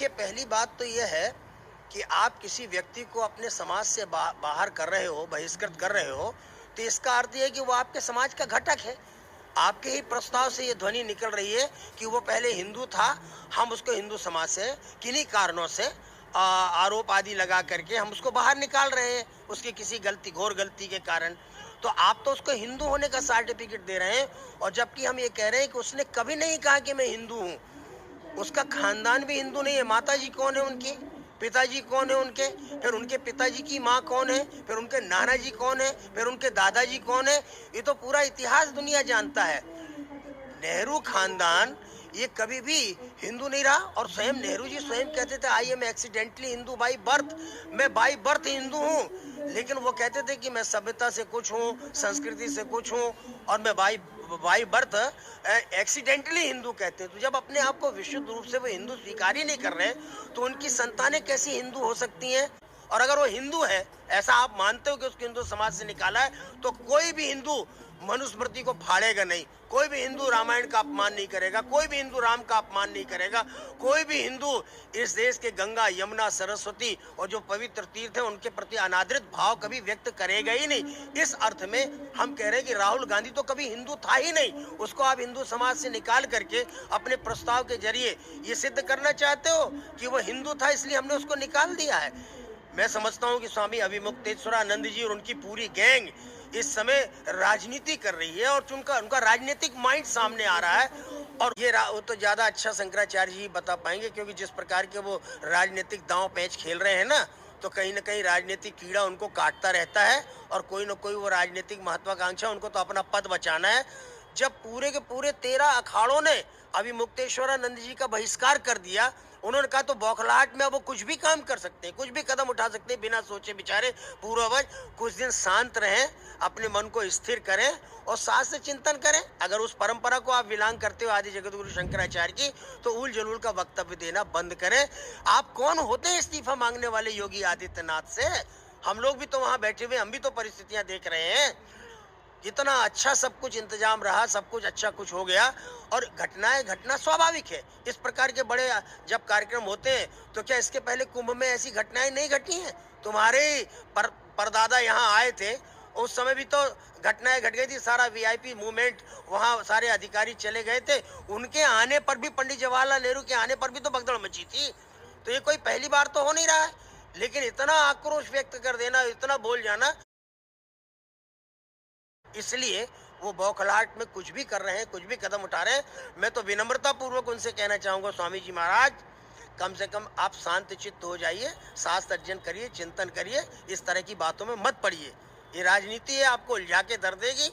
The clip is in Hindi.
देखिए, पहली बात तो ये है कि आप किसी व्यक्ति को अपने समाज से बाहर कर रहे हो, बहिष्कृत कर रहे हो, तो इसका अर्थ ये है कि वो आपके समाज का घटक है। आपके ही प्रस्ताव से ये ध्वनि निकल रही है कि वो पहले हिंदू था, हम उसको हिंदू समाज से किन्हीं कारणों से आरोप आदि लगा करके हम उसको बाहर निकाल रहे हैं, उसकी किसी गलती, घोर गलती के कारण। तो आप तो उसको हिंदू होने का सर्टिफिकेट दे रहे हैं, और जबकि हम ये कह रहे हैं कि उसने कभी नहीं कहा कि मैं हिंदू हूँ। उसका खानदान भी हिंदू नहीं है। माताजी कौन है उनकी, पिताजी कौन है उनके, फिर उनके पिताजी की माँ कौन है, फिर उनके नाना जी कौन है, फिर उनके दादाजी कौन है, ये तो पूरा इतिहास दुनिया जानता है। नेहरू खानदान ये कभी भी हिंदू नहीं रहा, और स्वयं नेहरू जी स्वयं कहते थे, I am accidentally Hindu by birth. मैं बाई बर्थ हिंदू हूँ, लेकिन वो कहते थे कि मैं सभ्यता से कुछ हूँ, संस्कृति से कुछ हूँ, और मैं by by birth accidentally Hindu कहते हैं। तो जब अपने आप को विशुद्ध रूप से वो हिंदू स्वीकार ही नहीं कर रहे, तो उनकी संतानें कैसी हिंदू हो सकती हैं? और अगर वो हिंदू है, ऐसा आप मानते हो कि उसको हिंदू समाज से निकाला है, तो कोई भी हिंदू मनुस्मृति को फाड़ेगा नहीं, कोई भी हिंदू रामायण का अपमान नहीं करेगा, कोई भी हिंदू राम का अपमान नहीं करेगा, कोई भी हिंदू इस देश के गंगा, यमुना, सरस्वती और जो पवित्र तीर्थ है उनके प्रति अनादरित भाव कभी व्यक्त करेगा ही नहीं। इस अर्थ में हम कह रहे हैं कि राहुल गांधी तो कभी हिंदू था ही नहीं, उसको आप हिंदू समाज से निकाल करके अपने प्रस्ताव के जरिए ये सिद्ध करना चाहते हो कि वो हिंदू था, इसलिए हमने उसको निकाल दिया है। मैं समझता हूँ कि स्वामी अभिमुक्तेश्वरानंद जी और उनकी पूरी गैंग इस समय राजनीति कर रही है, और उनका उनका राजनीतिक माइंड सामने आ रहा है। और ये वो तो ज्यादा अच्छा शंकराचार्य जी बता पाएंगे, क्योंकि जिस प्रकार के वो राजनीतिक दांव पैंच खेल रहे हैं ना, तो कहीं ना कहीं राजनीतिक कीड़ा उनको काटता रहता है, और कोई ना कोई वो राजनीतिक महत्वाकांक्षा, उनको तो अपना पद बचाना है। जब पूरे के पूरे 13 अखाड़ों ने अभी मुक्तेश्वरानंद जी का बहिष्कार कर दिया, उन्होंने कहा तो बौखलाहट में अब वो कुछ भी काम कर सकते हैं, कुछ भी कदम उठा सकते हैं बिना सोचे विचारे। पूर्ववज कुछ दिन शांत रहें, अपने मन को स्थिर करें और शास्त्र चिंतन करें। अगर उस परंपरा को आप विलांग करते हो आदि जगत गुरु शंकराचार्य की, तो उल जलूल का वक्तव्य देना बंद करें। आप कौन होते हैं इस्तीफा मांगने वाले योगी आदित्यनाथ से? हम लोग भी तो वहां बैठे हुए, हम भी तो परिस्थितियां देख रहे हैं। इतना अच्छा सब कुछ इंतजाम रहा, सब कुछ अच्छा कुछ हो गया, और घटनाएं घटना स्वाभाविक है। इस प्रकार के बड़े जब कार्यक्रम होते हैं, तो क्या इसके पहले कुंभ में ऐसी घटनाएं नहीं घटी हैं? तुम्हारे परदादा यहाँ आए थे, उस समय भी तो घटनाएं घट गई थी। सारा वीआईपी मूवमेंट, वहाँ सारे अधिकारी चले गए थे, उनके आने पर भी, पंडित जवाहरलाल नेहरू के आने पर भी तो भगदड़ मची थी। तो ये कोई पहली बार तो हो नहीं रहा है, लेकिन इतना आक्रोश व्यक्त कर देना, इतना बोल जाना, इसलिए वो बौखलाहट में कुछ भी कर रहे हैं, कुछ भी कदम उठा रहे हैं। मैं तो विनम्रता पूर्वक उनसे कहना चाहूंगा, स्वामी जी महाराज, कम से कम आप शांत चित्त हो जाइए, शास्त्र अध्ययन करिए, चिंतन करिए, इस तरह की बातों में मत पड़िए। ये राजनीति है, आपको उलझा के दर देगी।